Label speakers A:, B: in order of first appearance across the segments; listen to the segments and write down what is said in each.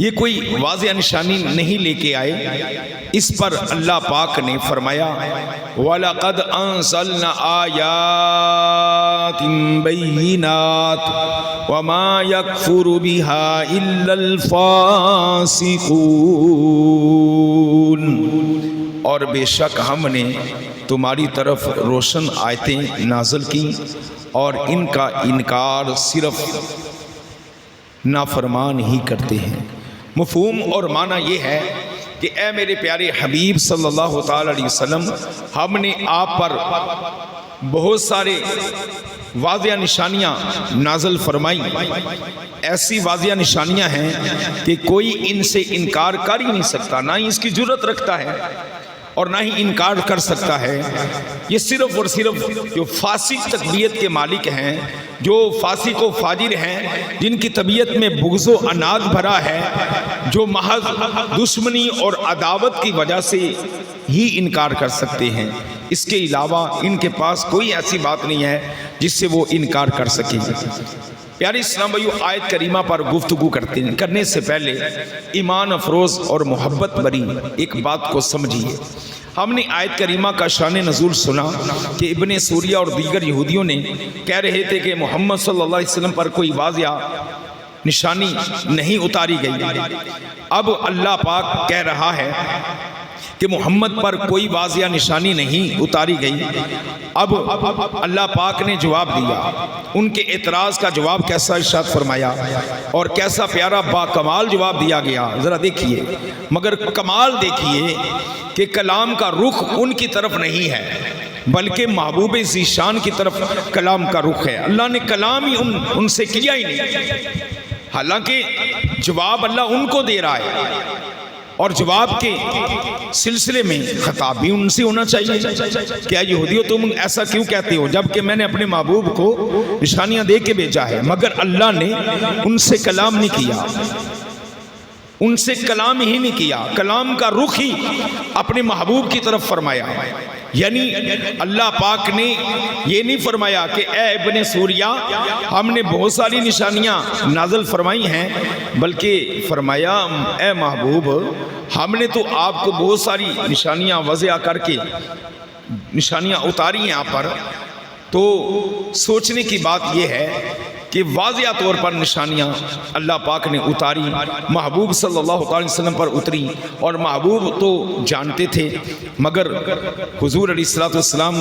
A: یہ کوئی واضح نشانی نہیں لے کے آئے۔ اس پر اللہ پاک نے فرمایا وَلَقَدْ أَنزَلْنَا آيَاتٍ بَيِّنَاتٍ وَمَا يَكْفُرُ بِهَا إِلَّا الْفَاسِقُونَ، اور بے شک ہم نے تمہاری طرف روشن آیتیں نازل کی اور ان کا انکار صرف نافرمان ہی کرتے ہیں۔ مفہوم اور معنی یہ ہے کہ اے میرے پیارے حبیب صلی اللہ تعالی علیہ وسلم، ہم نے آپ پر بہت سارے واضح نشانیاں نازل فرمائی۔ ایسی واضح نشانیاں ہیں کہ کوئی ان سے انکار کر ہی نہیں سکتا، نہ ہی اس کی جرت رکھتا ہے اور نہ ہی انکار کر سکتا ہے۔ یہ صرف اور صرف جو فاسق طبیعت کے مالک ہیں، جو فاسق و فاجر ہیں، جن کی طبیعت میں بغض و عناد بھرا ہے، جو محض دشمنی اور عداوت کی وجہ سے ہی انکار کر سکتے ہیں۔ اس کے علاوہ ان کے پاس کوئی ایسی بات نہیں ہے جس سے وہ انکار کر سکیں۔ پیارے اسلام بھائیو، آیت کریمہ پر گفتگو کرنے سے پہلے ایمان افروز اور محبت بری ایک بات کو سمجھیے۔ ہم نے آیت کریمہ کا شان نزول سنا کہ ابن سوریہ اور دیگر یہودیوں نے کہہ رہے تھے کہ محمد صلی اللہ علیہ وسلم پر کوئی واضح نشانی نہیں اتاری گئی۔ اب اللہ پاک کہہ رہا ہے کہ محمد پر کوئی واضح نشانی نہیں اتاری گئی۔ اب اللہ پاک نے جواب دیا، ان کے اعتراض کا جواب کیسا ارشاد فرمایا اور کیسا پیارا با کمال جواب دیا گیا، ذرا دیکھیے۔ مگر کمال دیکھیے کہ کلام کا رخ ان کی طرف نہیں ہے بلکہ محبوب ذیشان کی طرف کلام کا رخ ہے۔ اللہ نے کلام ہی ان سے کیا ہی نہیں، حالانکہ جواب اللہ ان کو دے رہا ہے، اور جواب کے سلسلے میں خطاب بھی ان سے ہونا چاہیے۔ کیا یہودیو تم ایسا کیوں کہتے ہو جبکہ میں نے اپنے محبوب کو نشانیاں دے کے بھیجا ہے؟ مگر اللہ نے ان سے کلام نہیں کیا، ان سے کلام ہی نہیں کیا، کلام کا رخ ہی اپنے محبوب کی طرف فرمایا۔ یعنی اللہ پاک نے یہ نہیں فرمایا کہ اے ابن سوریہ ہم نے بہت ساری نشانیاں نازل فرمائی ہیں، بلکہ فرمایا اے محبوب ہم نے تو آپ کو بہت ساری نشانیاں وضع کر کے نشانیاں اتاری ہیں آپ پر۔ تو سوچنے کی بات یہ ہے کہ واضح طور پر نشانیاں اللہ پاک نے اتاری، محبوب صلی اللہ علیہ وسلم پر اتری، اور محبوب تو جانتے تھے، مگر حضور علیہ السلام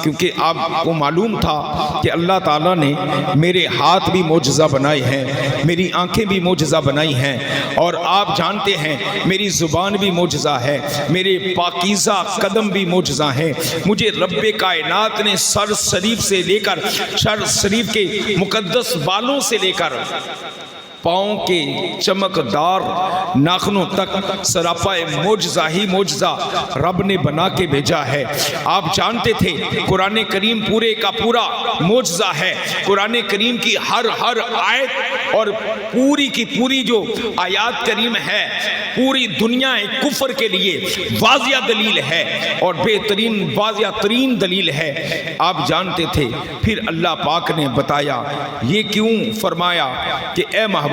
A: کیونکہ آپ کو معلوم تھا کہ اللہ تعالیٰ نے میرے ہاتھ بھی معجزہ بنائے ہیں، میری آنکھیں بھی معجزہ بنائی ہیں، اور آپ جانتے ہیں میری زبان بھی معجزہ ہے، میرے پاکیزہ قدم بھی معجزہ ہیں، مجھے رب کائنات نے سر شریف سے لے کر سر شریف کے مقدس بالوں سے لے کر پاؤں کے چمکدار ناخنوں تک سراپا معجزہ ہی معجزہ رب نے بنا کے بھیجا ہے۔ آپ جانتے تھے قرآن کریم پورے کا پورا معجزہ ہے، قرآن کریم کی ہر آیت اور پوری کی پوری جو آیات کریم ہے پوری دنیا کفر کے لیے واضح دلیل ہے اور بہترین واضح ترین دلیل ہے۔ آپ جانتے تھے، پھر اللہ پاک نے بتایا یہ کیوں فرمایا کہ اے محبوب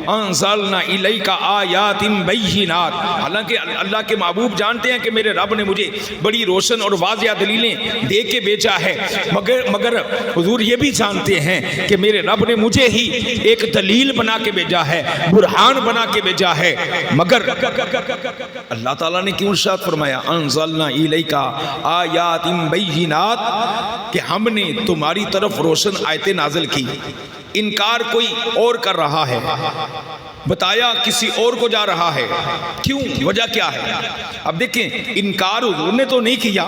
A: انزلنا الیک آیات بینات، حالانکہ اللہ کے محبوب جانتے ہیں کہ میرے رب نے مجھے بڑی روشن اور واضح دلیلیں دے کے بھیجا ہے، مگر حضور یہ بھی جانتے ہیں کہ میرے رب نے مجھے ہی ایک دلیل بنا کے بھیجا ہے، برہان بنا کے بھیجا ہے۔ مگر اللہ تعالیٰ نے کیوں ارشاد فرمایا انزلنا الیک آیات بینات کہ ہم نے تمہاری طرف روشن آیتیں نازل کی۔ انکار کوئی اور کر رہا ہے، بتایا کسی اور کو جا رہا ہے، کیوں؟ وجہ کیا ہے؟ اب دیکھیں، انکار حضور نے تو نہیں کیا،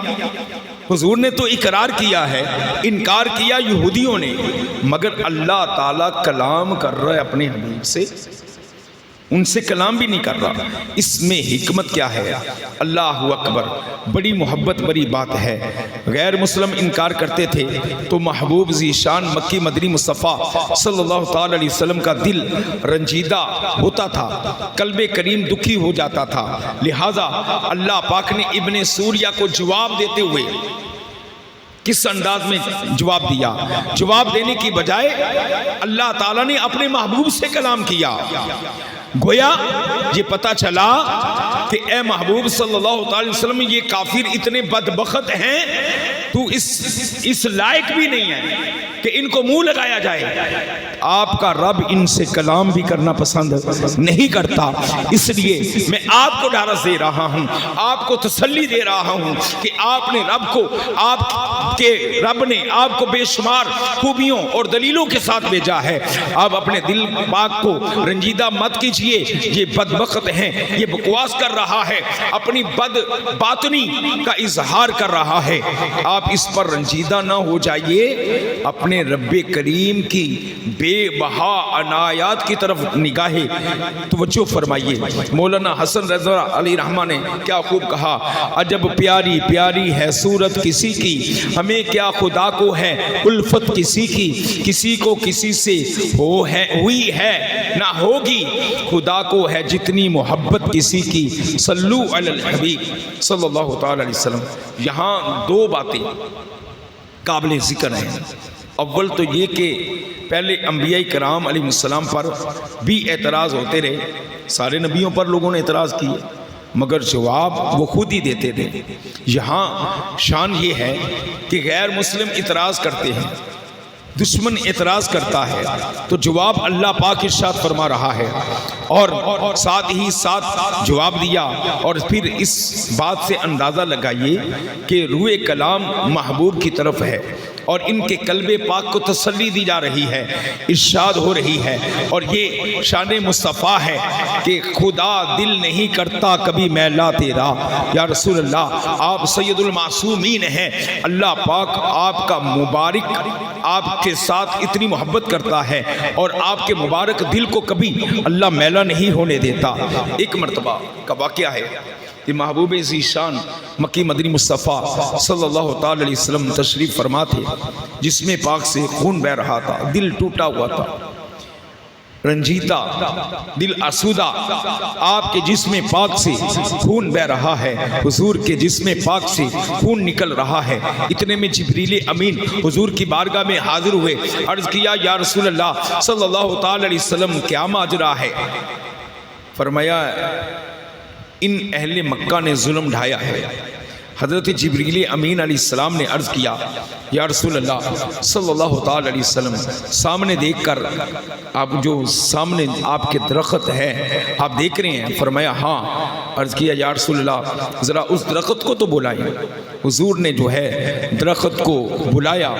A: حضور نے تو اقرار کیا ہے، انکار کیا یہودیوں نے، مگر اللہ تعالیٰ کلام کر رہا ہے اپنے حبیب سے، ان سے کلام بھی نہیں کر رہا۔ اس میں حکمت کیا ہے؟ اللہ اکبر، بڑی محبت بڑی بات ہے۔ غیر مسلم انکار کرتے تھے تو محبوب ذیشان مکی مدنی مصطفیٰ صلی اللہ تعالی علیہ وسلم کا دل رنجیدہ ہوتا تھا، قلب کریم دکھی ہو جاتا تھا، لہٰذا اللہ پاک نے ابن سوریہ کو جواب دیتے ہوئے کس انداز میں جواب دیا؟ جواب دینے کی بجائے اللہ تعالیٰ نے اپنے محبوب سے کلام کیا۔ گویا یہ پتہ چلا کہ اے محبوب صلی اللہ علیہ وسلم یہ کافر اتنے بدبخت ہیں تو اس لائق بھی نہیں ہے کہ ان کو منہ لگایا جائے. آپ کا رب ان سے کلام بھی کرنا پسند نہیں کرتا. اس لیے میں آپ کو ڈھارس دے رہا ہوں, آپ کو تسلی دے رہا ہوں کہ آپ نے آپ کے رب نے آپ کو بے شمار خوبیوں اور دلیلوں کے ساتھ بھیجا ہے. آپ اپنے دل پاک کو رنجیدہ مت کیجئے. یہ بدبخت ہیں, یہ بکواس کر رہا ہے, اپنی بد باطنی کا اظہار کر رہا ہے. آپ اس پر رنجیدہ نہ ہو جائیے, اپنے رب کریم کی بے بہا عنایات کی طرف نگاہ توجہ فرمائیے. مولانا حسن رضا علی رحمہ نے کیا خوب کہا, عجب پیاری پیاری ہے صورت کسی کی, ہمیں کیا خدا کو ہے الفت کسی کی, کسی کو کسی سے ہوئی ہے نہ ہوگی, خدا کو ہے جتنی محبت کسی کی. صلو علی الحبیب صلی اللہ تعالی علیہ وسلم. یہاں دو باتیں قابل ذکر ہیں. اول تو یہ کہ پہلے انبیاء کرام علیہ السلام پر بھی اعتراض ہوتے رہے, سارے نبیوں پر لوگوں نے اعتراض کیے مگر جواب وہ خود ہی دیتے تھے. یہاں شان یہ ہے کہ غیر مسلم اعتراض کرتے ہیں, دشمن اعتراض کرتا ہے تو جواب اللہ پاک ارشاد فرما رہا ہے, اور ساتھ ہی ساتھ جواب دیا. اور پھر اس بات سے اندازہ لگائیے کہ روح کلام محبوب کی طرف ہے اور ان کے قلب پاک کو تسلی دی جا رہی ہے, ارشاد ہو رہی ہے. اور یہ شان مصطفیٰ ہے کہ خدا دل نہیں کرتا کبھی میلا تیرا. یا رسول اللہ, آپ سید المعصومین ہیں. اللہ پاک آپ کا مبارک آپ کے ساتھ اتنی محبت کرتا ہے اور آپ کے مبارک دل کو کبھی اللہ میلا نہیں ہونے دیتا. ایک مرتبہ کا واقعہ ہے کہ محبوب ذیشان مکی مدنی مصطفیٰ صلی اللہ تعالی علیہ وسلم تشریف فرما تھے, جسم پاک سے خون بہ رہا تھا, دل ٹوٹا ہوا تھا, رنجیدہ, دل آسودہ. آپ کے جسم پاک سے خون بہ رہا ہے, حضور کے جسم پاک سے خون نکل رہا ہے. اتنے میں جبریل امین حضور کی بارگاہ میں حاضر ہوئے, عرض کیا یا رسول اللہ صلی اللہ تعالی علیہ وسلم کیا ماجرا ہے؟ فرمایا ان اہل مکہ نے ظلم ڈھایا ہے. حضرت جبریل امین علیہ السلام نے عرض کیا یا رسول اللہ صلی اللہ تعالی علیہ وسلم, سامنے دیکھ کر آپ جو سامنے آپ کے درخت ہے آپ دیکھ رہے ہیں؟ فرمایا ہاں. عرض کیا یا رسول اللہ ذرا اس درخت کو تو بلائیں. حضور نے جو ہے درخت کو بلایا,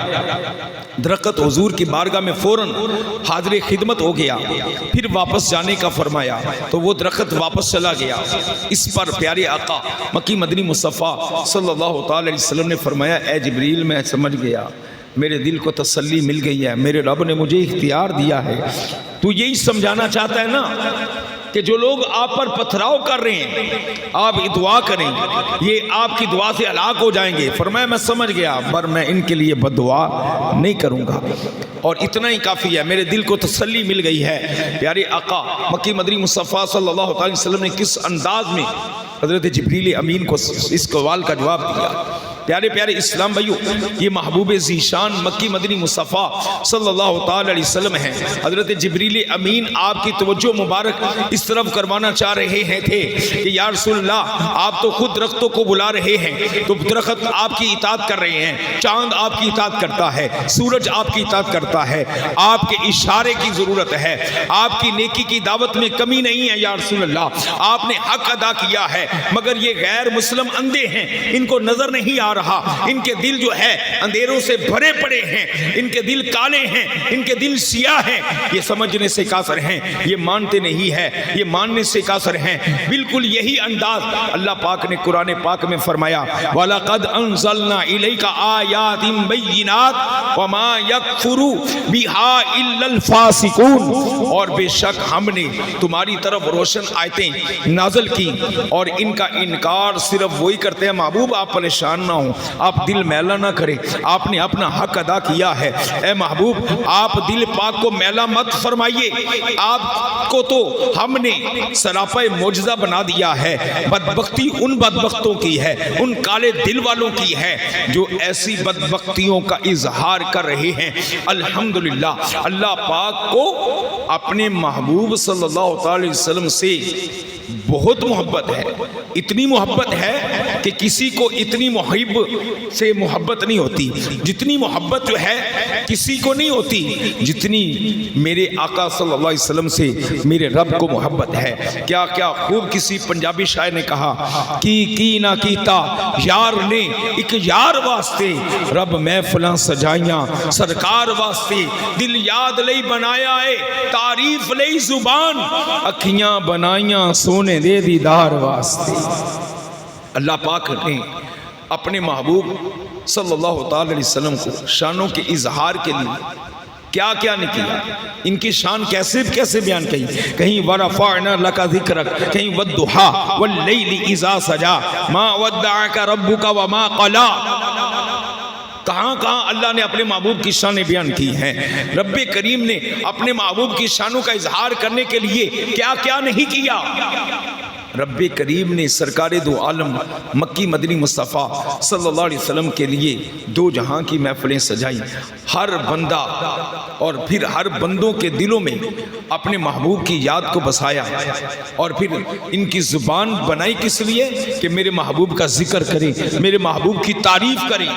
A: درخت حضور کی بارگاہ میں فوراً حاضر خدمت ہو گیا. پھر واپس جانے کا فرمایا تو وہ درخت واپس چلا گیا. اس پر پیارے آقا مکی مدنی مصطفیٰ صلی اللہ تعالی علیہ وسلم نے فرمایا اے جبریل میں سمجھ گیا, میرے دل کو تسلی مل گئی ہے, میرے رب نے مجھے اختیار دیا ہے. تو یہی سمجھانا چاہتا ہے نا کہ جو لوگ آپ پر پتھراؤ کر رہے ہیں آپ دعا کریں, یہ آپ کی دعا سے ہلاک ہو جائیں گے. فرمایا میں سمجھ گیا پر میں ان کے لیے بد دعا نہیں کروں گا, اور اتنا ہی کافی ہے, میرے دل کو تسلی مل گئی ہے. پیارے آقا مکی مدنی مصطفیٰ صلی اللہ علیہ وسلم نے کس انداز میں حضرت جبریل امین کو اس سوال کا جواب دیا. پیارے پیارے اسلام بھائیو, یہ محبوب ذیشان مکی مدنی مصطفیٰ صلی اللہ تعالی علیہ وسلم ہیں. حضرت جبریل امین آپ کی توجہ مبارک اس طرف کروانا چاہ رہے ہیں تھے کہ یا رسول اللہ آپ تو خود درختوں کو بلا رہے ہیں, تو درخت آپ کی اطاعت کر رہے ہیں, چاند آپ کی اطاعت کرتا ہے, سورج آپ کی اطاعت کرتا ہے, آپ کے اشارے کی ضرورت ہے, آپ کی نیکی کی دعوت میں کمی نہیں ہے. یا رسول اللہ آپ نے حق ادا کیا ہے, مگر یہ غیر مسلم اندھے ہیں, ان کو نظر نہیں آ رہا, ان کے دل جو ہے اندھیروں سے بھرے پڑے ہیں, ان کے دل کالے ہیں, ان کے دل سیاہ ہیں. یہ سمجھنے سے قاصر ہیں, یہ مانتے نہیں ہے, یہ ماننے سے قاصر ہیں. بالکل یہی انداز اللہ پاک نے قرآن پاک میں فرمایا وَلَقَدْ أَنزَلْنَا إِلَيْكَ آيَاتٍ بَيِّنَاتٍ وَمَا يَكْفُرُ بِهَا إِلَّا الْفَاسِقُونَ, اور بے شک ہم نے تمہاری طرف روشن آیتیں نازل کی اور ان کا انکار صرف وہی کرتے ہیں. محبوب آپ پریشان نہ ہوں, آپ دل میلا نہ کریں, آپ نے اپنا حق ادا کیا ہے. اے محبوب آپ دل پاک کو میلا مت فرمائیے, آپ کو تو ہم نے سراپا معجزہ بنا دیا ہے. بدبختی ان بدبختوں کی ہے, ان کالے دل والوں کی ہے جو ایسی بدبختیوں کا اظہار کر رہے ہیں. الحمدللہ اللہ پاک کو اپنے محبوب صلی اللہ علیہ وسلم سے بہت محبت ہے، اتنی محبت ہے کہ کسی کو اتنی محب سے محبت نہیں ہوتی، جتنی محبت جو ہے کسی کو نہیں ہوتی جتنی میرے آقا صلی اللہ علیہ وسلم سے میرے رب کو محبت ہے۔ کیا کیا خوب کسی پنجابی شاعر نے کہا کی نہ کیتا یار نے ایک یار واسطے، رب محفلاں سجائیاں سرکار واسطے، دل یاد لئی بنایا ہے تعریف لئی زبان، اکھیاں بنائیاں سونے دے دیدار واسطے۔ اللہ پاک نے اپنے محبوب صلی اللہ تعالی علیہ وسلم کو شانوں کے اظہار کے لیے کیا کیا نہیں کیا، ان کی شان کیسے کیسے بیان کی، کہیں وَرَفَعْنَا لَكَ ذِكْرَكَ، کہیں وَالضُّحَىٰ وَاللَّيْلِ إِذَا سَجَىٰ مَا وَدَّعَكَ رَبُّكَ وَمَا قَلَىٰ۔ کہاں اللہ نے اپنے محبوب کی شانیں بیان کی ہیں۔ رب کریم نے اپنے محبوب کی شانوں کا اظہار کرنے کے لیے کیا کیا نہیں کیا۔ رب کریم نے سرکار دو عالم مکی مدنی مصطفیٰ صلی اللہ علیہ وسلم کے لیے دو جہاں کی محفلیں سجائیں، ہر بندہ اور پھر ہر بندوں کے دلوں میں اپنے محبوب کی یاد کو بسایا، اور پھر ان کی زبان بنائی کس لیے کہ میرے محبوب کا ذکر کریں، میرے محبوب کی تعریف کریں،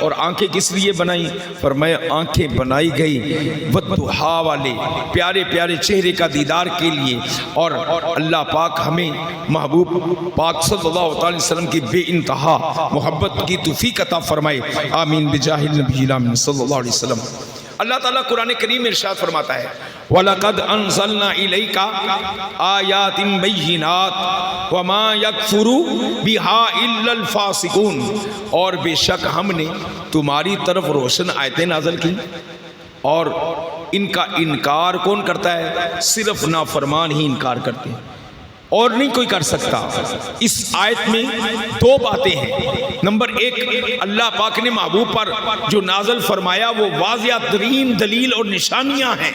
A: اور آنکھیں کس لیے بنائیں؟ فرمایا آنکھیں بنائی گئی والضحیٰ والے پیارے پیارے چہرے کا دیدار کے لیے، اور اللہ پاک ہمیں محبوب پاک صلی اللہ علیہ وسلم کی بے انتہا محبت کی توفیق عطا فرمائے، آمین بجاہ النبی الامین صلی اللہ علیہ وسلم۔ اللہ تعالیٰ قرآن کریم میں ارشاد فرماتا ہے وَلَقَدْ أَنزَلْنَا إِلَيْكَ آيَاتٍ بَيِّنَاتٍ وَمَا يَكْفُرُ بِهَا إِلَّا الْفَاسِقُونَ، اور بے شک ہم نے تمہاری طرف روشن آیتیں نازل کی، اور ان کا انکار کون کرتا ہے؟ صرف نافرمان ہی انکار کرتے ہیں، اور نہیں کوئی کر سکتا۔ اس آیت میں دو باتیں ہیں۔ نمبر ایک، اللہ پاک نے محبوب پر جو نازل فرمایا وہ واضح ترین دلیل اور نشانیاں ہیں،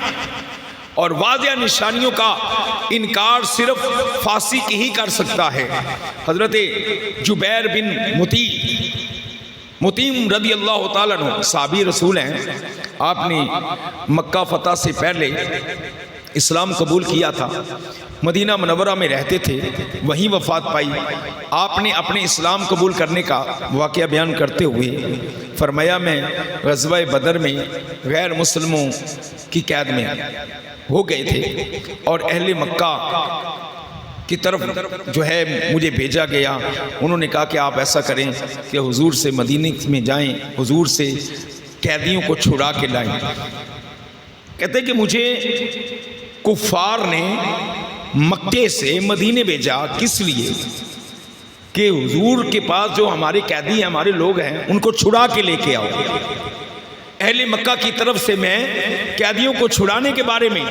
A: اور واضح نشانیوں کا انکار صرف فاسق ہی کر سکتا ہے۔ حضرت جبیر بن مطیم رضی اللہ تعالیٰ عنہ صحابی رسول ہیں، آپ نے مکہ فتح سے پہلے اسلام قبول کیا تھا، مدینہ منورہ میں رہتے تھے، وہیں وفات پائی۔ آپ نے اپنے اسلام قبول کرنے کا واقعہ بیان کرتے ہوئے فرمایا میں غزوہ بدر میں غیر مسلموں کی قید میں ہو گئے تھے، اور اہل مکہ کی طرف جو ہے مجھے بھیجا گیا، انہوں نے کہا کہ آپ ایسا کریں کہ حضور سے مدینے میں جائیں، حضور سے قیدیوں کو چھڑا کے لائیں۔ کہتے ہیں کہ مجھے کفار نے مکے سے مدینے بھیجا، کس لیے؟ کہ حضور کے پاس جو ہمارے قیدی ہیں، ہمارے لوگ ہیں، ان کو چھڑا کے لے کے آؤ۔ اہل مکہ کی طرف سے میں قیدیوں کو چھڑانے کے بارے میں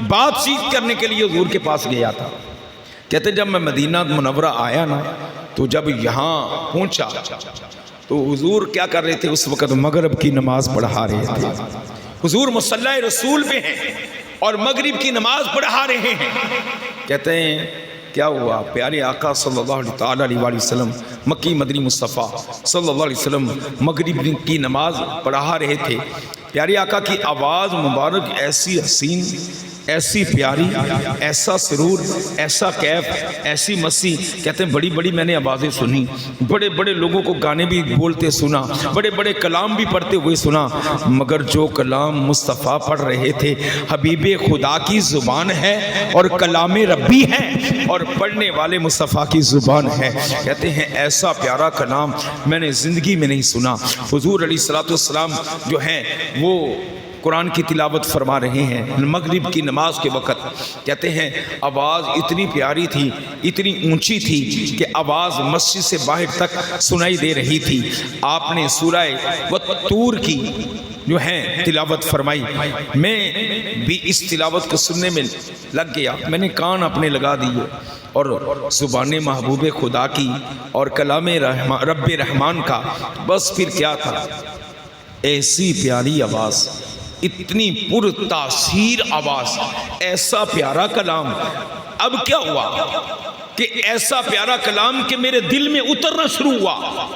A: بات چیت کرنے کے لیے حضور کے پاس گیا تھا۔ کہتے جب میں مدینہ منورہ آیا نا، تو جب یہاں پہنچا تو حضور کیا کر رہے تھے؟ اس وقت مغرب کی نماز پڑھا رہے تھے۔ حضور مصلی رسول پہ ہیں اور مغرب کی نماز پڑھا رہے ہیں۔ کہتے ہیں کیا ہوا؟ پیارے آقا صلی اللہ علیہ وسلم مکی مدنی مصطفیٰ صلی اللہ علیہ وسلم مغرب کی نماز پڑھا رہے تھے۔ پیارے آقا کی آواز مبارک ایسی حسین، ایسی پیاری، ایسا سرور، ایسا کیف، ایسی مسیح۔ کہتے ہیں بڑی بڑی میں نے آوازیں سنی، بڑے بڑے لوگوں کو گانے بھی بولتے سنا، بڑے بڑے کلام بھی پڑھتے ہوئے سنا، مگر جو کلام مصطفیٰ پڑھ رہے تھے حبیب خدا کی زبان ہے اور کلام ربی ہے، اور پڑھنے والے مصطفیٰ کی زبان ہے۔ کہتے ہیں ایسا پیارا کلام میں نے زندگی میں نہیں سنا۔ حضور علیہ الصلوۃ والسلام جو ہیں وہ قرآن کی تلاوت فرما رہے ہیں مغرب کی نماز کے وقت۔ کہتے ہیں آواز اتنی پیاری تھی، اتنی اونچی تھی کہ آواز مسجد سے باہر تک سنائی دے رہی تھی۔ آپ نے سورہ والطور کی جو ہے تلاوت فرمائی۔ میں بھی اس تلاوت کو سننے میں لگ گیا، میں نے کان اپنے لگا دیے، اور زبان محبوب خدا کی اور کلام رب رحمان کا، بس پھر کیا تھا؟ ایسی پیاری آواز، اتنی پر تاثیر آواز، ایسا پیارا کلام۔ اب کیا ہوا کہ ایسا پیارا کلام کہ میرے دل میں اترنا شروع ہوا،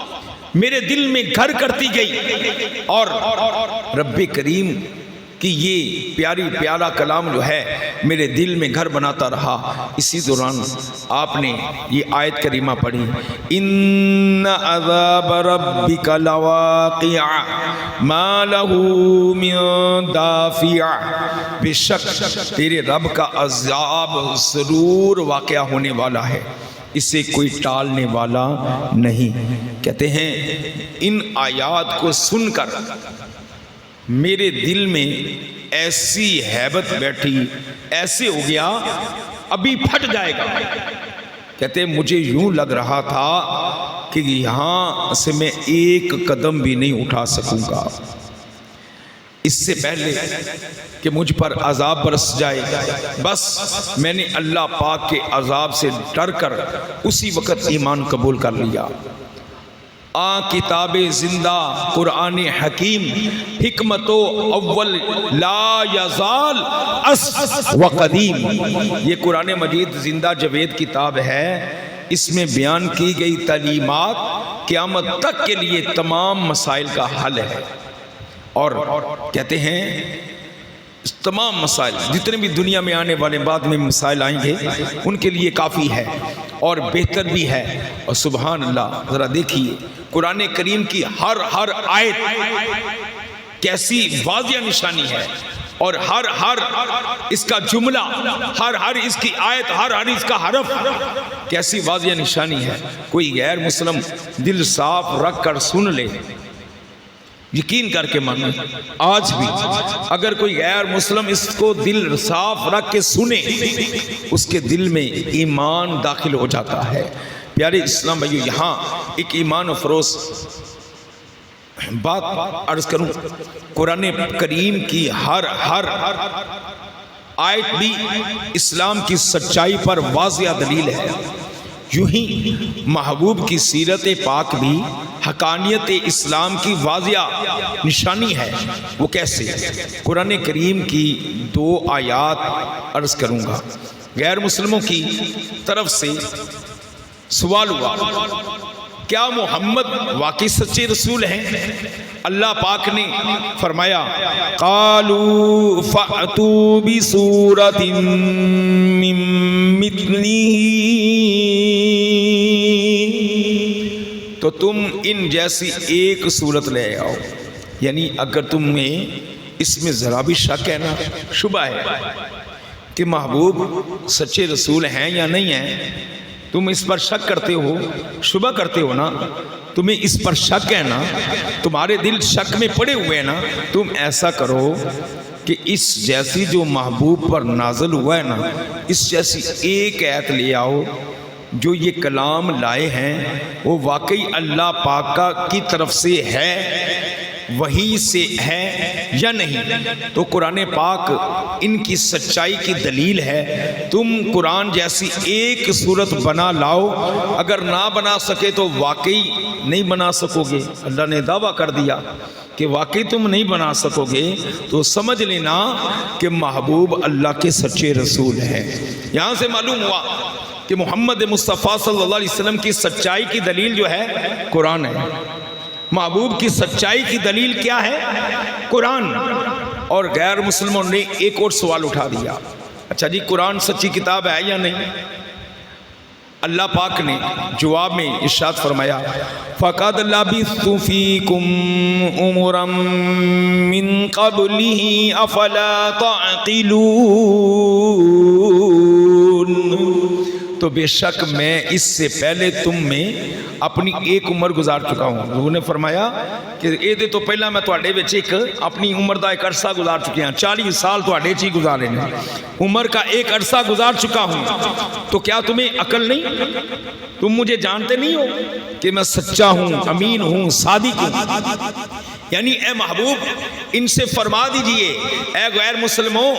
A: میرے دل میں گھر کرتی گئی، اور رب کریم کہ یہ پیارا کلام جو ہے میرے دل میں گھر بناتا رہا۔ اسی دوران آپ نے یہ آیت کریمہ پڑھی، ان عذاب ربک لواقع ما له من دافع، بے شک تیرے رب کا عذاب ضرور واقعہ ہونے والا ہے، اسے کوئی ٹالنے والا نہیں۔ کہتے ہیں ان آیات کو سن کر میرے دل میں ایسی ہیبت بیٹھی، ایسے ہو گیا ابھی پھٹ جائے گا۔ کہتے ہیں مجھے یوں لگ رہا تھا کہ یہاں سے میں ایک قدم بھی نہیں اٹھا سکوں گا، اس سے پہلے کہ مجھ پر عذاب برس جائے۔ بس میں نے اللہ پاک کے عذاب سے ڈر کر اسی وقت ایمان قبول کر لیا۔ کتاب زندہ قرآن حکیم، حکمت و اول لا یزال اس و قدیم، یہ قرآن مجید زندہ جاوید کتاب ہے۔ اس میں بیان کی گئی تعلیمات قیامت تک کے لیے تمام مسائل کا حل ہے، اور کہتے ہیں تمام مسائل جتنے بھی دنیا میں آنے والے بعد میں مسائل آئیں گے ان کے لیے کافی ہے اور بہتر بھی ہے۔ اور سبحان اللہ، ذرا دیکھیے قرآن کریم کی ہر آیت کیسی واضح نشانی ہے، اور ہر اس کا جملہ، ہر اس کی آیت، ہر اس کا حرف کیسی واضح نشانی ہے۔ کوئی غیر مسلم دل صاف رکھ کر سن لے، یقین کر کے مانے، آج بھی اگر کوئی غیر مسلم اس کو دل صاف رکھ کے سنے، اس کے دل میں ایمان داخل ہو جاتا ہے۔ پیارے اسلام بھائیو، یہاں ایک ایمان افروز بات عرض کروں، قرآن کریم کی ہر آیت بھی اسلام کی سچائی پر واضح دلیل ہے۔ یوں ہی محبوب کی سیرت پاک بھی حقانیت اسلام کی واضح نشانی ہے۔ وہ کیسے؟ قرآن کریم کی 2 آیات عرض کروں گا۔ غیر مسلموں کی طرف سے سوال ہوا، کیا محمد واقعی سچے رسول ہیں؟ اللہ پاک نے فرمایا، قالوا فأتوا بسورة من مثله، تو تم ان جیسی ایک صورت لے آؤ۔ یعنی اگر تمہیں اس میں ذرا بھی شک ہے نا، شبہ ہے کہ محبوب سچے رسول ہیں یا نہیں ہیں، تم اس پر شک کرتے ہو، شبہ کرتے ہو نا، تمہیں اس پر شک ہے نا، تمہارے دل شک میں پڑے ہوئے ہیں نا، تم ایسا کرو کہ اس جیسی جو محبوب پر نازل ہوا ہے نا، اس جیسی ایک آیت لے آؤ۔ جو یہ کلام لائے ہیں وہ واقعی اللہ پاک کی طرف سے ہے، وہی سے ہے یا نہیں؟ تو قرآن پاک ان کی سچائی کی دلیل ہے۔ تم قرآن جیسی ایک صورت بنا لاؤ، اگر نہ بنا سکے تو واقعی نہیں بنا سکو گے۔ اللہ نے دعویٰ کر دیا کہ واقعی تم نہیں بنا سکو گے، تو سمجھ لینا کہ محبوب اللہ کے سچے رسول ہیں۔ یہاں سے معلوم ہوا کہ محمد مصطفیٰ صلی اللہ علیہ وسلم کی سچائی کی دلیل جو ہے قرآن ہے۔ محبوب کی سچائی کی دلیل کیا ہے؟ قرآن۔ اور غیر مسلموں نے ایک اور سوال اٹھا دیا، اچھا جی قرآن سچی کتاب ہے یا نہیں؟ اللہ پاک نے جواب میں ارشاد فرمایا، فَقَدْ لَبِثْتُ فِيكُمْ عُمُرًا مِّن قَبْلِهِ أَفَلَا تَعْقِلُونَ، تو بے شک میں اس سے پہلے تم میں اپنی ایک عمر گزار چکا ہوں۔ لوگوں نے فرمایا کہ اے دے تو پہلا میں تواڈے وچ ایک اپنی عمر دا ایک عرصہ گزار چکے ہیں، 40 سال تواڈے چ ہی گزارے ہیں، عمر کا ایک عرصہ گزار چکا ہوں، تو کیا تمہیں عقل نہیں؟ تم مجھے جانتے نہیں ہو کہ میں سچا ہوں، امین ہوں، صادق ہوں؟ یعنی اے محبوب ان سے فرما دیجئے، اے غیر مسلموں،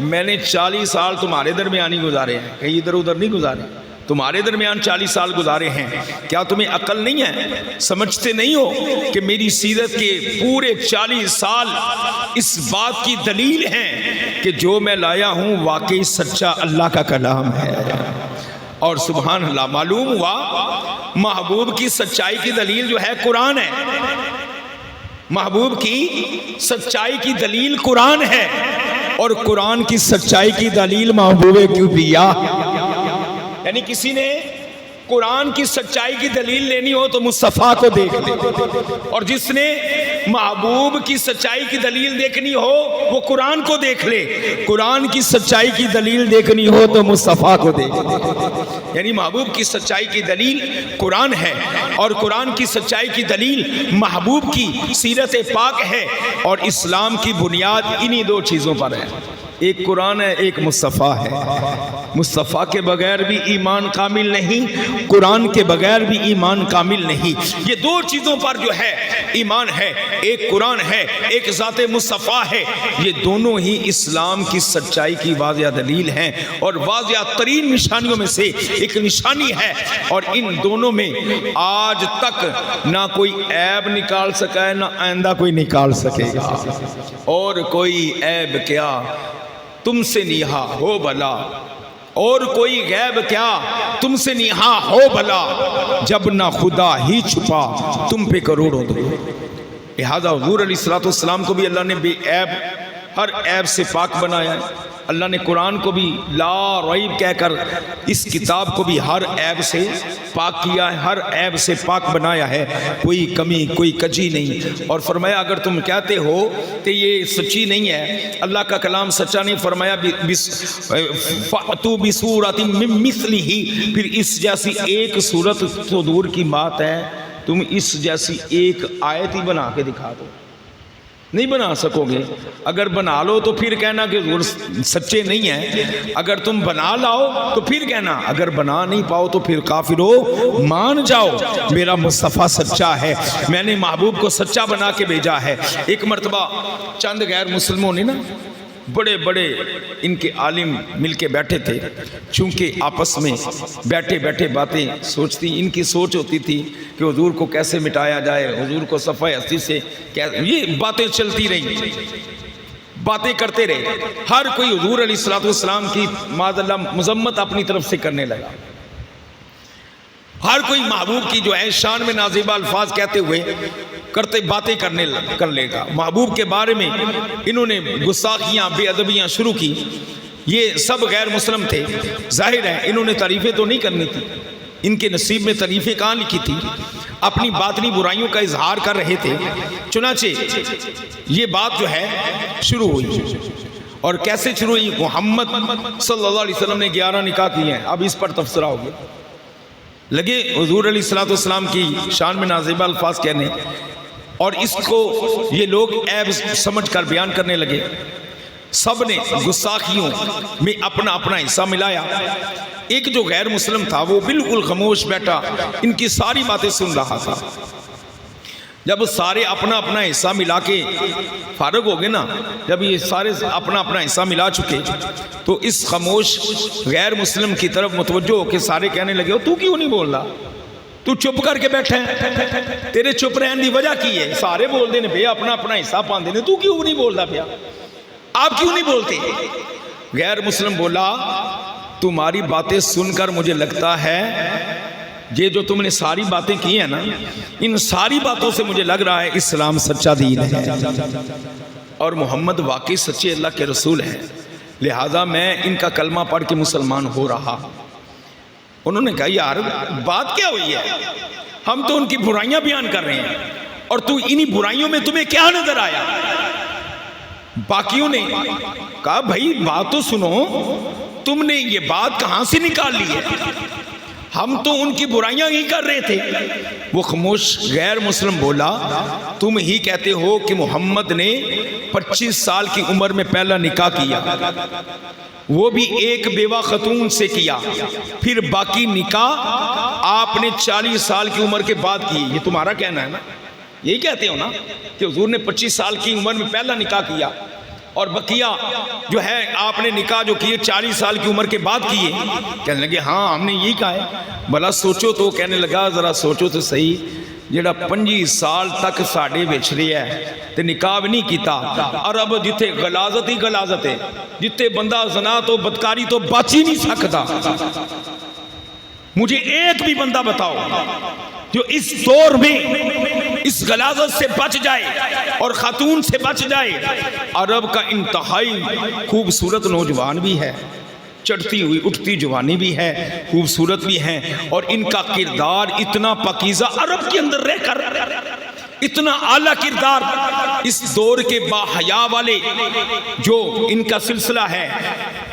A: میں نے 40 سال تمہارے درمیان ہی گزارے ہیں، کہیں ادھر ادھر نہیں گزارے، تمہارے درمیان 40 سال گزارے ہیں۔ کیا تمہیں عقل نہیں ہے؟ سمجھتے نہیں ہو کہ میری سیرت کے پورے 40 سال اس بات کی دلیل ہیں کہ جو میں لایا ہوں واقعی سچا اللہ کا کلام ہے؟ اور سبحان اللہ، معلوم ہوا محبوب کی سچائی کی دلیل جو ہے قرآن ہے۔ محبوب کی سچائی کی دلیل قرآن ہے، اور قرآن کی سچائی کی دلیل محبوب کبریا۔ یعنی کسی نے قرآن کی سچائی کی دلیل لینی ہو تو مصطفیٰ کو دیکھ لے، اور جس نے محبوب کی سچائی کی دلیل دیکھنی ہو وہ قرآن کو دیکھ لے، قرآن کی سچائی کی دلیل دیکھنی ہو تو مصطفیٰ کو دیکھ لے۔ یعنی محبوب کی سچائی کی دلیل قرآن ہے، اور قرآن کی سچائی کی دلیل محبوب کی سیرت پاک ہے، اور اسلام کی بنیاد انہی دو چیزوں پر ہے، ایک قرآن ہے، ایک مصطفیٰ ہے۔ مصطفیٰ کے بغیر بھی ایمان کامل نہیں، قرآن کے بغیر بھی ایمان کامل نہیں۔ یہ دو چیزوں پر جو ہے ایمان ہے، ایک قرآن ہے، ایک ذات مصطفیٰ ہے۔ یہ دونوں ہی اسلام کی سچائی کی واضح دلیل ہیں، اور واضح ترین نشانیوں میں سے ایک نشانی ہے، اور ان دونوں میں آج تک نہ کوئی عیب نکال سکا ہے، نہ آئندہ کوئی نکال سکے گا۔ اور کوئی عیب کیا تم سے نیہا ہو بھلا، اور کوئی غیب کیا تم سے نیہا ہو بھلا، جب نہ خدا ہی چھپا تم پہ کروڑوں دو۔ لہذا حضور علیہ السلام کو بھی اللہ نے بے عیب، ہر عیب سے پاک بنایا ہے۔ اللہ نے قرآن کو بھی لا ریب کہہ کر اس کتاب کو بھی ہر عیب سے پاک کیا ہے، ہر عیب سے پاک بنایا ہے، کوئی کمی کوئی کجی نہیں۔ اور فرمایا اگر تم کہتے ہو کہ یہ سچی نہیں ہے، اللہ کا کلام سچا نہیں، فرمایا فَأْتُوا بِسُورَةٍ مِّن مِّثْلِهِ، پھر اس جیسی ایک صورت تو دور کی بات ہے، تم اس جیسی ایک آیت ہی بنا کے دکھا دو، نہیں بنا سکو گے۔ اگر بنا لو تو پھر کہنا کہ سچے نہیں ہیں، اگر تم بنا لاؤ تو پھر کہنا، اگر بنا نہیں پاؤ تو پھر کافرو مان جاؤ، میرا مصطفیٰ سچا ہے، میں نے محبوب کو سچا بنا کے بھیجا ہے۔ ایک مرتبہ چند غیر مسلموں نے نا بڑے بڑے ان کے عالم مل کے بیٹھے تھے، چونکہ آپس میں بیٹھے بیٹھے باتیں سوچتی، ان کی سوچ ہوتی تھی کہ حضور کو کیسے مٹایا جائے، حضور کو صفحہ ہستی سے یہ باتیں چلتی رہی، باتیں کرتے رہے، ہر کوئی حضور علیہ السلام کی معاذ اللہ مذمت اپنی طرف سے کرنے لگا، ہر کوئی محبوب کی جو ہے شان میں نازیبہ الفاظ کہتے ہوئے کرتے باتیں کر لے گا۔ محبوب کے بارے میں انہوں نے گستاخیاں بے ادبیاں شروع کی، یہ سب غیر مسلم تھے، ظاہر ہے انہوں نے تعریفیں تو نہیں کرنی تھی، ان کے نصیب میں تعریفیں کہاں لکھی تھی، اپنی باطنی برائیوں کا اظہار کر رہے تھے۔ چنانچہ یہ بات جو ہے شروع ہوئی، اور کیسے شروع ہوئی؟ محمد صلی اللہ علیہ وسلم نے 11 نکاح کیے ہیں، اب اس پر تبصرہ ہو گیا، لگے حضور علیہ السلام کی شان میں نازیبہ الفاظ کہنے، اور اس کو یہ لوگ عیب سمجھ کر بیان کرنے لگے۔ سب نے گستاخیوں میں اپنا اپنا حصہ ملایا۔ ایک جو غیر مسلم تھا وہ بالکل خاموش بیٹھا، ان کی ساری باتیں سن رہا تھا۔ جب سارے اپنا اپنا حصہ ملا کے فارغ ہو گئے نا، جب یہ سارے اپنا اپنا حصہ ملا چکے تو اس خاموش غیر مسلم کی طرف متوجہ ہو کے سارے کہنے لگے، تو کیوں نہیں بول رہا؟ تو چپ کر کے بیٹھا ہے، تیرے چپ رہنے کی وجہ کی ہے؟ سارے بول دے نے بھیا اپنا اپنا حصہ پاندے نے، تو کیوں نہیں بول رہا پیا؟ آپ کیوں نہیں بولتے؟ غیر مسلم بولا، تمہاری باتیں سن کر مجھے لگتا ہے یہ جو تم نے ساری باتیں کی ہیں نا، ان ساری باتوں سے مجھے لگ رہا ہے اسلام سچا دین ہے اور محمد واقعی سچے اللہ کے رسول ہیں، لہٰذا میں ان کا کلمہ پڑھ کے مسلمان ہو رہا۔ انہوں نے کہا یار بات کیا ہوئی ہے؟ ہم تو ان کی برائیاں بیان کر رہے ہیں اور تو انہی برائیوں میں تمہیں کیا نظر آیا؟ باقیوں نے کہا بھائی بات تو سنو، تم نے یہ بات کہاں سے نکال لی ہے؟ ہم تو ان کی برائیاں ہی کر رہے تھے۔ وہ خاموش غیر مسلم بولا، تم ہی کہتے ہو کہ محمد نے 25 سال کی عمر میں پہلا نکاح کیا، وہ بھی ایک بیوہ خاتون سے کیا، پھر باقی نکاح آپ نے 40 سال کی عمر کے بعد کی۔ یہ تمہارا کہنا ہے نا؟ یہی کہتے ہو نا کہ حضور نے 25 سال کی عمر میں پہلا نکاح کیا اور بقیہ جو ہے آپ نے نکاح جو کیے 40 سال کی عمر کے بعد کیے؟ کہنے لگے ہاں ہم نے یہی کہا ہے۔ بھلا سوچو تو، کہنے لگا ذرا سوچو تو صحیح، جڑا 25 سال تک ساڑے بچ رہی ہے تے نکاح بھی نہیں کیتا، اور اب جتھے غلاظت ہی غلاظت ہے، جتھے بندہ زنا تو بدکاری تو بچ ہی نہیں سکتا، مجھے ایک بھی بندہ بتاؤ جو اس اس غلاظت سے بچ جائے اور خاتون سے بچ جائے۔ عرب کا انتہائی خوبصورت نوجوان بھی ہے، چڑھتی ہوئی اٹھتی جوانی بھی ہے، خوبصورت بھی ہیں، اور ان کا کردار اتنا پاکیزہ، عرب کے اندر رہ کر اتنا اعلیٰ کردار، اس دور کے با حیا والے جو ان کا سلسلہ ہے،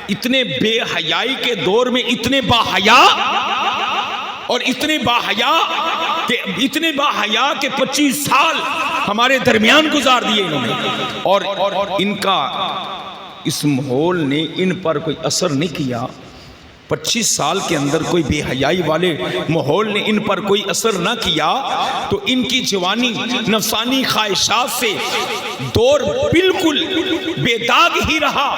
A: اتنے بے حیائی کے دور میں اتنے با حیا، اور اتنے با حیا کہ 25 سال ہمارے درمیان گزار دیے انہوں نے، اور ان کا اس ماحول نے ان پر کوئی اثر نہیں کیا۔ 25 سال کے اندر کوئی بے حیائی والے ماحول نے ان پر کوئی اثر نہ کیا، تو ان کی جوانی نفسانی خواہشات سے دور بالکل بے داغ ہی رہا۔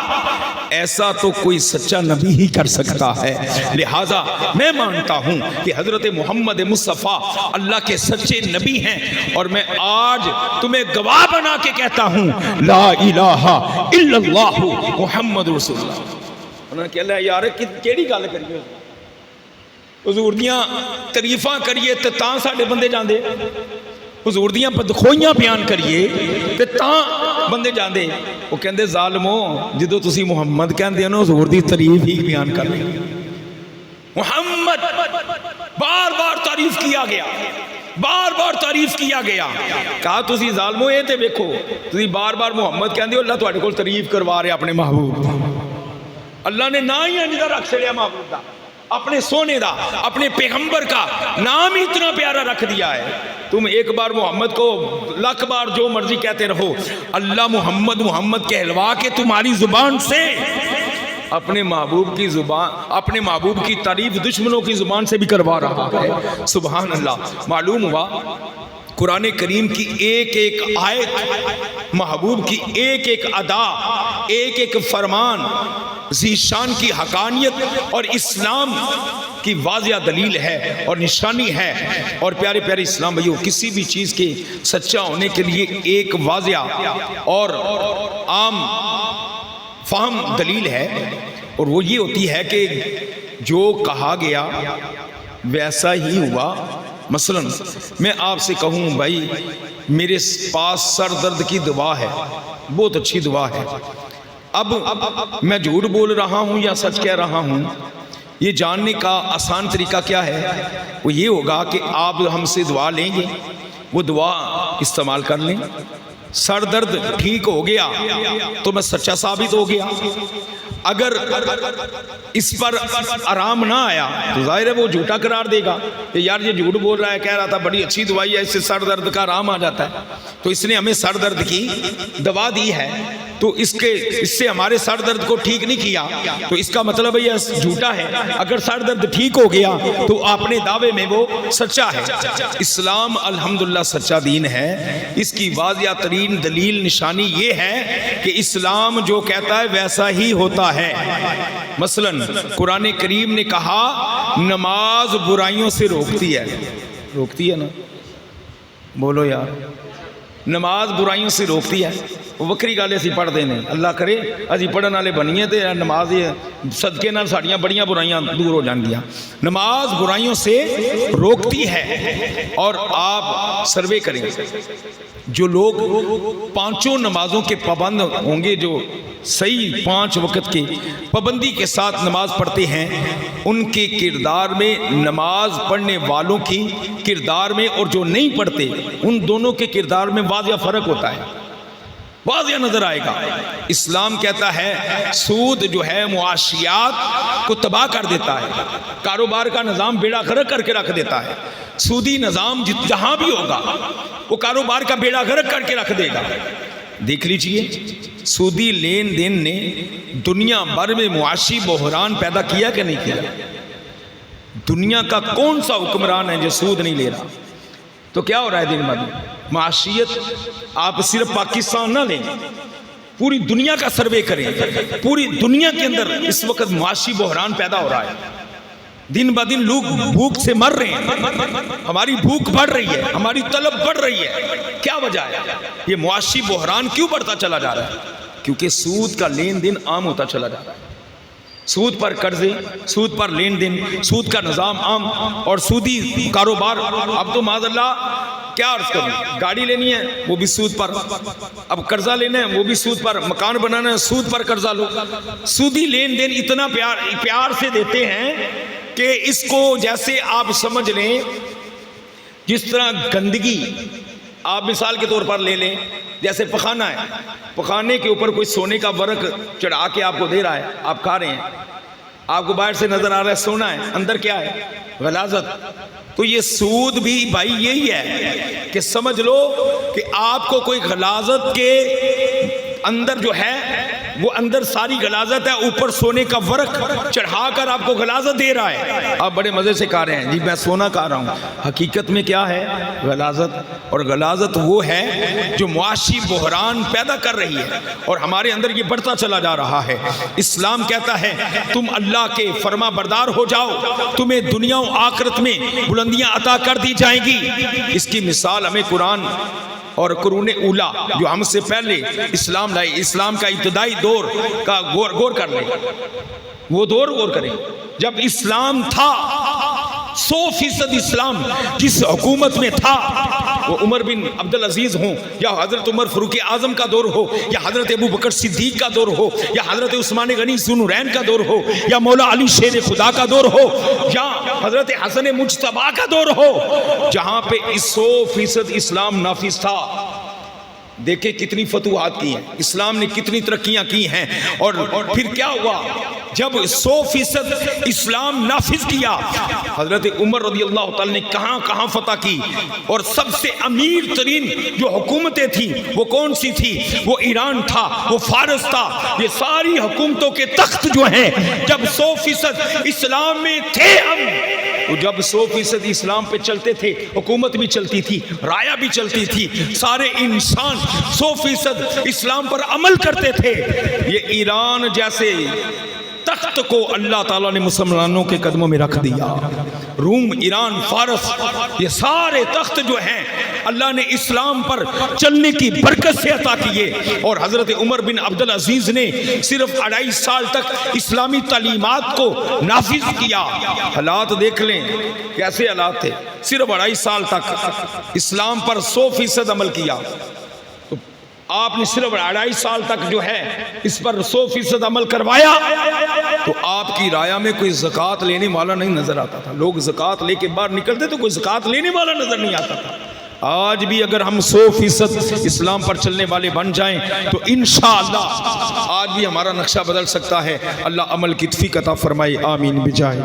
A: ایسا تو کوئی سچا نبی ہی کر سکتا ہے۔ لہٰذا میں مانتا ہوں کہ حضرت محمد مصطفیٰ اللہ کے سچے نبی ہیں، اور میں آج تمہیں گواہ بنا کے کہتا ہوں لا الہ الا اللہ محمد رسول اللہ۔ انہوں نے کہا یار کیڑی گل کریے، حضور دیاں تعریفاں کریے تے تاں ساڈے بندے جاندے، حضور دیاں بدخوئیاں بیان کریے تے تاں بندے جاندے۔ وہ کہندے ظالمو جدو تسی محمد کہندے ہو حضور دی تعریف ہی بیان کر رہے، محمد بار بار تعریف کیا گیا، بار بار تعریف کیا گیا۔ کہا تسی ظالمو اے تے ویکھو تسی بار بار محمد کہندے ہو، اللہ تہاڈے کول تعریف کروا رہے اپنے محبوب۔ اللہ نے نا ہی انجدہ رکھ چڑیا محبوب دا، اپنے سونے دا، اپنے پیغمبر کا نام ہی اتنا پیارا رکھ دیا ہے۔ تم ایک بار محمد کو لاکھ بار جو مرضی کہتے رہو، اللہ محمد محمد کہلوا کے تمہاری زبان سے اپنے محبوب کی تعریف دشمنوں کی زبان سے بھی کروا رہا ہے۔ سبحان اللہ۔ معلوم ہوا قرآن کریم کی ایک ایک آیت، محبوب کی ایک ایک ادا، ایک ایک فرمان ذیشان کی حقانیت اور اسلام کی واضح دلیل ہے اور نشانی ہے۔ اور پیارے پیارے اسلام بھائیو، کسی بھی چیز کے سچا ہونے کے لیے ایک واضح اور عام فہم دلیل ہے، اور وہ یہ ہوتی ہے کہ جو کہا گیا ویسا ہی ہوا۔ مثلا میں آپ سے کہوں بھائی میرے پاس سر درد کی دوا ہے، بہت اچھی دوا ہے، اب میں جھوٹ بول رہا ہوں یا سچ کہہ رہا ہوں، یہ جاننے کا آسان طریقہ کیا ہے؟ وہ یہ ہوگا کہ آپ ہم سے دعا لیں گے، وہ دعا استعمال کر لیں، سر درد ٹھیک ہو گیا تو میں سچا ثابت ہو گیا۔ اگر اس پر آرام نہ آیا تو ظاہر ہے وہ جھوٹا قرار دے گا کہ یار یہ جھوٹ بول رہا ہے، کہہ رہا تھا بڑی اچھی دوائی ہے، اس سے سر درد کا آرام آ جاتا ہے، تو اس نے ہمیں سر درد کی دوا دی ہے، تو اس سے ہمارے سر درد کو ٹھیک نہیں کیا، تو اس کا مطلب ہے یہ جھوٹا ہے۔ اگر سر درد ٹھیک ہو گیا تو اپنے دعوے میں وہ سچا ہے۔ اسلام الحمدللہ سچا دین ہے۔ اس کی واضح ترین دلیل نشانی یہ ہے کہ اسلام جو کہتا ہے ویسا ہی ہوتا ہے۔ مثلا قرآن کریم نے کہا نماز برائیوں سے روکتی ہے نا، بولو یار، نماز برائیوں سے روکتی ہے۔ وکری گل اسی پڑھتے ہیں، اللہ کرے اسی پڑھن والے بنیے تے نماز صدقے نال ساڈیاں بڑیاں برائیاں دور ہو جان گیا۔ نماز برائیوں سے روکتی ہے، اور آپ سروے کریں، جو لوگ پانچوں نمازوں کے پابند ہوں گے، جو صحیح 5 وقت کی پابندی کے ساتھ نماز پڑھتے ہیں، ان کے کردار میں، نماز پڑھنے والوں کی کردار میں اور جو نہیں پڑھتے ان دونوں کے کردار میں واضح فرق ہوتا ہے، واضح نظر آئے گا۔ اسلام کہتا ہے سود جو ہے معاشیات کو تباہ کر دیتا ہے، کاروبار کا نظام بیڑا غرق کر کے رکھ دیتا ہے۔ سودی نظام جہاں بھی ہوگا وہ کاروبار کا بیڑا غرق کر کے رکھ دے گا۔ دیکھ لیجئے سودی لین دین نے دنیا بھر میں معاشی بحران پیدا کیا کہ نہیں کیا؟ دنیا کا کون سا حکمران ہے جو سود نہیں لے رہا؟ تو کیا ہو رہا ہے دن بعد معاشیت؟ آپ صرف پاکستان نہ لیں، پوری دنیا کا سروے کریں، پوری دنیا کے اندر اس وقت معاشی بحران پیدا ہو رہا ہے۔ دن با دن لوگ بھوک سے مر رہے ہیں، ہماری بھوک بڑھ رہی ہے، ہماری طلب بڑھ رہی ہے۔ کیا وجہ ہے؟ یہ معاشی بحران کیوں بڑھتا چلا جا رہا ہے؟ کیونکہ سود کا لین دین عام ہوتا چلا جا رہا ہے۔ سود پر قرضے، سود پر لین دین، سود کا نظام عام اور سودی کاروبار. اب تو معاذ اللہ کیا عرض کروں، گاڑی لینی ہے وہ بھی سود پر، اب قرضہ لینا ہے وہ بھی سود پر، مکان بنانا ہے سود پر قرضہ لو. سودی لین دین اتنا پیار سے دیتے ہیں کہ اس کو جیسے آپ سمجھ لیں جس طرح گندگی. آپ مثال کے طور پر لے لیں جیسے پخانہ ہے، پخانے کے اوپر کوئی سونے کا ورق چڑھا کے آپ کو دے رہا ہے، آپ کھا رہے ہیں، آپ کو باہر سے نظر آ رہا ہے سونا ہے، اندر کیا ہے؟ غلاظت. تو یہ سود بھی بھائی یہی ہے کہ سمجھ لو کہ آپ کو کوئی غلاظت کے اندر جو ہے وہ اندر ساری غلاظت ہے، اوپر سونے کا ورق چڑھا کر آپ کو غلاظت دے رہا ہے. آپ بڑے مزے سے کھا رہے ہیں، جی میں سونا کھا رہا ہوں، حقیقت میں کیا ہے؟ غلاظت. اور غلاظت وہ ہے جو معاشی بحران پیدا کر رہی ہے اور ہمارے اندر یہ بڑھتا چلا جا رہا ہے. اسلام کہتا ہے تم اللہ کے فرما بردار ہو جاؤ، تمہیں دنیا و آخرت میں بلندیاں عطا کر دی جائیں گی. اس کی مثال ہمیں قرآن اور قرون اولا جو ہم سے پہلے اسلام لائے، اسلام کا ابتدائی دور کا غور کر لیں. وہ دور غور کریں جب اسلام تھا، 100% اسلام جس حکومت میں تھا، وہ عمر بن عبدالعزیز ہوں یا حضرت عمر فاروق اعظم کا دور ہو یا حضرت ابو بکر صدیق کا دور ہو یا حضرت عثمان غنی ذوالنورین کا دور ہو یا مولا علی شیر خدا کا دور ہو یا حضرت حسن مجتبی کا دور ہو، جہاں پہ 100% اسلام نافذ تھا. دیکھیں کتنی فتوحات کی ہیں، اسلام نے کتنی ترقیاں کی ہیں. اور پھر کیا ہوا جب 100% اسلام نافذ کیا، حضرت عمر رضی اللہ تعالی نے کہاں کہاں فتح کی. اور سب سے امیر ترین جو حکومتیں تھیں وہ کون سی تھی؟ وہ ایران تھا، وہ فارس تھا. یہ ساری حکومتوں کے تخت جو ہیں جب 100% اسلام میں تھے ہم، تو جب 100% اسلام پہ چلتے تھے، حکومت بھی چلتی تھی، رایا بھی چلتی تھی، سارے انسان 100% اسلام پر عمل کرتے تھے. یہ ایران جیسے تخت کو اللہ تعالیٰ نے مسلمانوں کے قدموں میں رکھ دیا. روم، ایران، فارس، یہ سارے تخت جو ہیں اللہ نے اسلام پر چلنے کی برکت سے عطا کیے. اور حضرت عمر بن عبدالعزیز نے صرف 2.5 سال تک اسلامی تعلیمات کو نافذ کیا. حالات دیکھ لیں کیسے حالات تھے. صرف 2.5 سال تک اسلام پر 100% عمل کیا. آپ نے صرف 2.5 سال تک جو ہے اس پر 100% عمل کروایا. تو آپ کی رایا میں کوئی زکوٰۃ لینے والا نہیں نظر آتا تھا. لوگ زکوٰۃ لے کے باہر نکلتے تو کوئی زکوٰۃ لینے والا نظر نہیں آتا تھا. آج بھی اگر ہم 100% اسلام پر چلنے والے بن جائیں تو انشاءاللہ آج بھی ہمارا نقشہ بدل سکتا ہے. اللہ عمل کی توفیق عطا فرمائے. آمین بجائے.